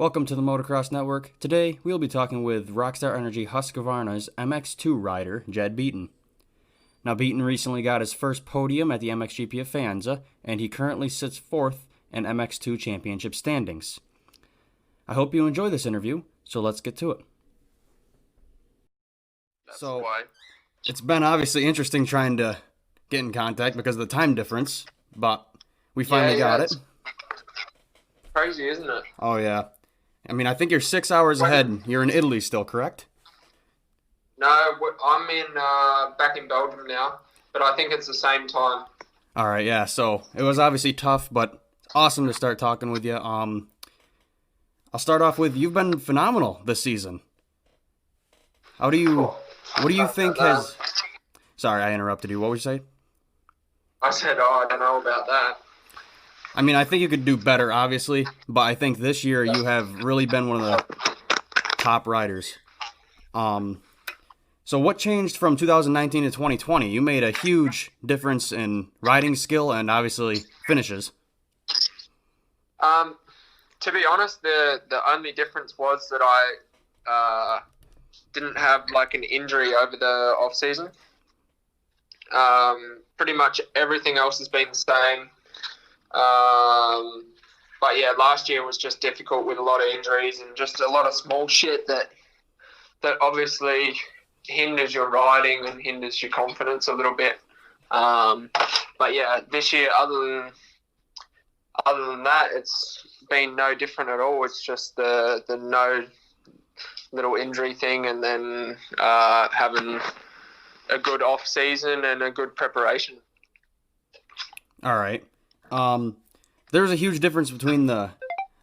Welcome to the Motocross Network. Today, we'll be talking with Rockstar Energy Husqvarna's MX2 rider, Jed Beaton. Now, Beaton recently got his first podium at the MXGP Of Faenza, and he currently sits fourth in MX2 championship standings. I hope you enjoy this interview, so let's get to it. It's been obviously interesting trying to get in contact because of the time difference, but we finally got it. Crazy, isn't it? Oh, yeah. I mean, I think you're 6 hours ahead. You're in Italy still, correct? No, I'm back in Belgium now, but I think it's the same time. All right, yeah. So it was obviously tough, but awesome to start talking with you. I'll start off with you've been phenomenal this season. What do you think has? Sorry, I interrupted you. What would you say? I said, I don't know about that. I mean, I think you could do better, obviously, but I think this year you have really been one of the top riders. So what changed from 2019 to 2020? You made a huge difference in riding skill and obviously finishes. To be honest, the only difference was that I didn't have like an injury over the off season. Pretty much everything else has been the same. But yeah, last year was just difficult with a lot of injuries and just a lot of small shit that obviously hinders your riding and hinders your confidence a little bit. But yeah, this year, other than that, it's been no different at all. It's just the no little injury thing, and then having a good off season and a good preparation. All right. There's a huge difference between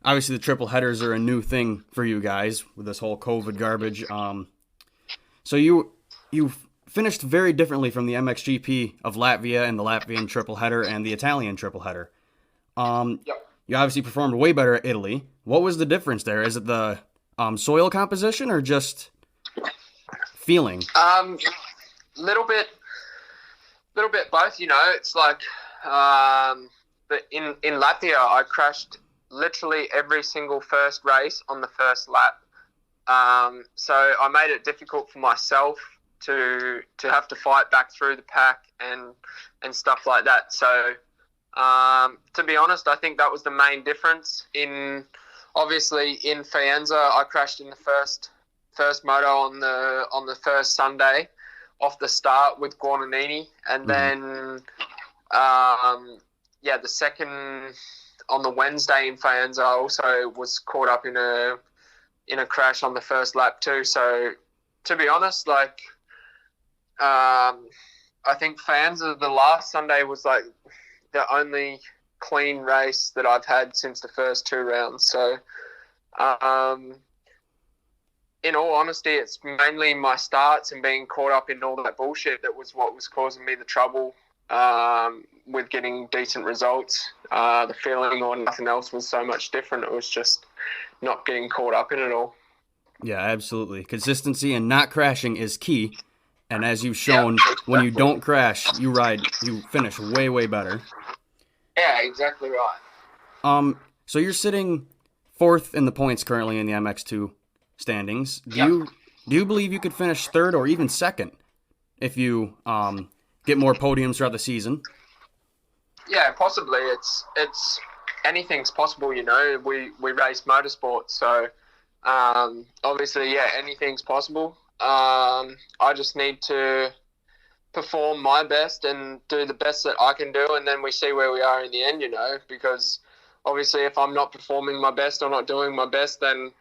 obviously the triple headers are a new thing for you guys with this whole COVID garbage. So you finished very differently from the MXGP of Latvia and the Latvian triple header and the Italian triple header. Yep. You obviously performed way better at Italy. What was the difference there? Is it the soil composition or just feeling? Little bit both. You know, it's like. But in Latvia, I crashed literally every single first race on the first lap. So I made it difficult for myself to have to fight back through the pack and stuff like that. So to be honest, I think that was the main difference. Obviously in Faenza, I crashed in the first moto on the first Sunday off the start with Guarnanini, and then. The second on the Wednesday in Faenza, I also was caught up in a crash on the first lap too. So, to be honest, like, I think Faenza, the last Sunday was like the only clean race that I've had since the first two rounds. So, in all honesty, it's mainly my starts and being caught up in all that bullshit that was what was causing me the trouble. With getting decent results, the feeling or nothing else was so much different. It was just not getting caught up in it all. Yeah, absolutely. Consistency and not crashing is key. And as you've shown, when you don't crash, you finish way, way better. Yeah, exactly right. So you're sitting fourth in the points currently in the MX2 standings. Do you believe you could finish third or even second if you get more podiums throughout the season? Yeah, possibly. It's anything's possible, you know. We race motorsport, so obviously, yeah, anything's possible. I just need to perform my best and do the best that I can do, and then we see where we are in the end, you know, because obviously if I'm not performing my best or not doing my best, then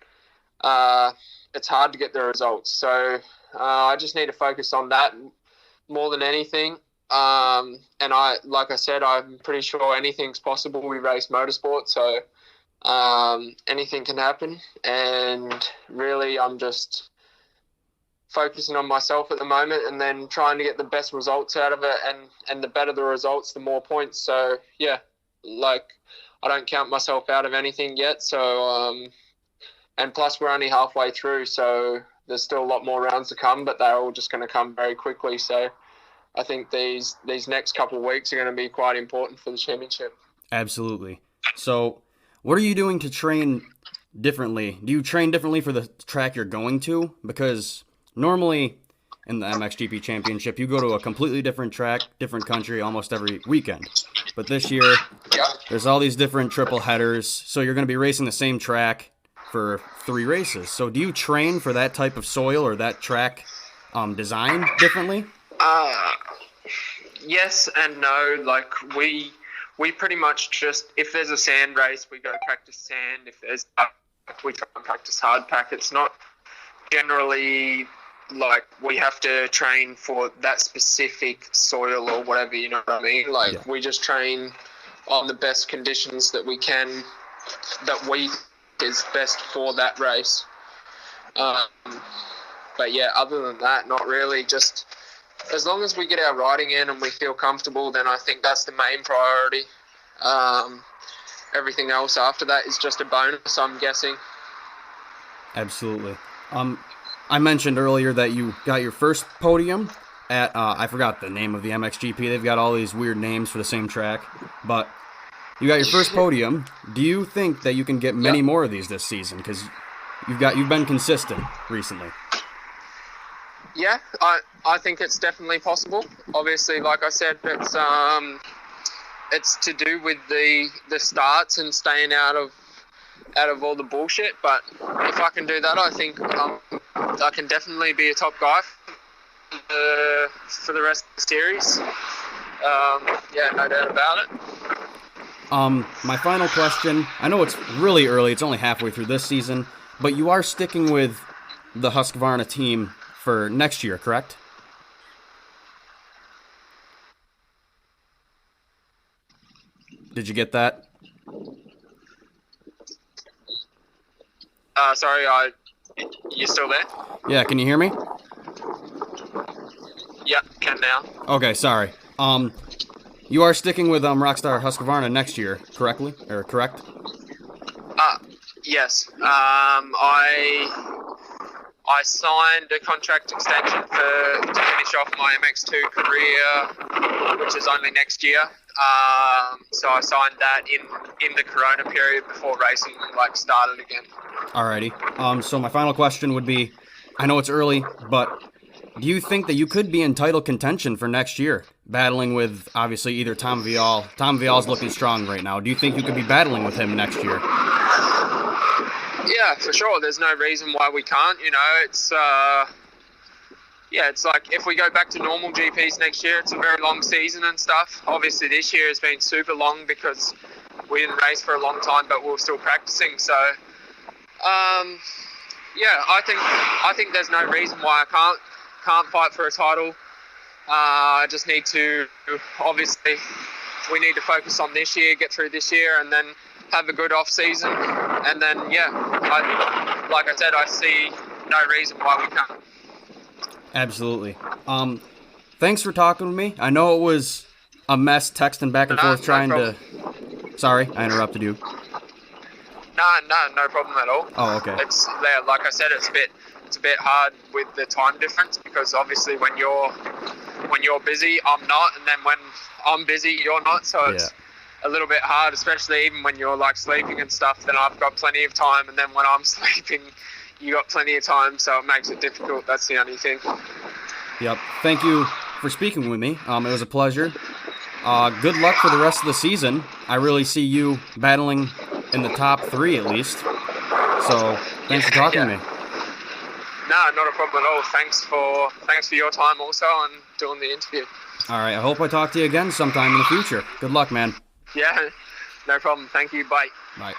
it's hard to get the results. So I just need to focus on that more than anything. And like I said, I'm pretty sure anything's possible. We race motorsport, so anything can happen. And really, I'm just focusing on myself at the moment and then trying to get the best results out of it. And the better the results, the more points. So, yeah, like I don't count myself out of anything yet. So, and plus we're only halfway through, so there's still a lot more rounds to come, but they're all just going to come very quickly. So I think these next couple of weeks are going to be quite important for the championship. Absolutely. So what are you doing to train differently? Do you train differently for the track you're going to? Because normally in the MXGP Championship, you go to a completely different track, different country almost every weekend. But this year, Yeah. there's all these different triple headers, so you're going to be racing the same track for 3 races. So do you train for that type of soil or that track design differently? Yes and no. Like we pretty much just, if there's a sand race, we go practice sand. If there's we try and practice hard pack. It's not generally like we have to train for that specific soil or whatever, you know what I mean? Like we just train on the best conditions that we can, that we is best for that race. But yeah, other than that, not really. Just as long as we get our riding in and we feel comfortable, then I think that's the main priority. Everything else after that is just a bonus, I'm guessing. Absolutely. I mentioned earlier that you got your first podium at, I forgot the name of the MXGP. They've got all these weird names for the same track. But you got your first podium. Do you think that you can get many more of these this season? Because you've been consistent recently. Yeah, I think it's definitely possible. Obviously, like I said, it's to do with the starts and staying out of all the bullshit. But if I can do that, I think I can definitely be a top guy for the rest of the series. Yeah, no doubt about it. My final question, I know it's really early, it's only halfway through this season, but you are sticking with the Husqvarna team for next year, correct? Did you get that? Sorry, you still there? Yeah, can you hear me? Yeah, can now. Okay, sorry. You are sticking with Rockstar Husqvarna next year, correctly? Or correct? Yes. I signed a contract extension to finish off my MX2 career, which is only next year. So I signed that in the Corona period before racing started again. Alrighty. So my final question would be, I know it's early, but do you think that you could be in title contention for next year, battling with obviously either Tom Vial? Tom Vial's looking strong right now. Do you think you could be battling with him next year? Yeah, for sure. There's no reason why we can't. You know, it's it's like if we go back to normal GPs next year, it's a very long season and stuff. Obviously, this year has been super long because we didn't race for a long time, but we were still practicing. So, I think there's no reason why I can't fight for a title. I just need to, obviously, we need to focus on this year, get through this year, and then have a good off season. And then, like I said, I see no reason why we can't. Absolutely. Thanks for talking with me. I know it was a mess texting back and forth trying to... Sorry, I interrupted you. No problem at all. Oh, okay. It's like I said, it's a bit hard with the time difference because obviously when you're busy, I'm not, and then when I'm busy, you're not. So it's a little bit hard, especially even when you're sleeping and stuff. Then I've got plenty of time, and then when I'm sleeping, you got plenty of time. So it makes it difficult. That's the only thing. Yep. Thank you for speaking with me. It was a pleasure. Good luck for the rest of the season. I really see you battling in the top 3 at least. So thanks for talking to me. No, not a problem at all. Thanks for your time also and doing the interview. All right. I hope I talk to you again sometime in the future. Good luck, man. Yeah, no problem. Thank you. Bye. Bye.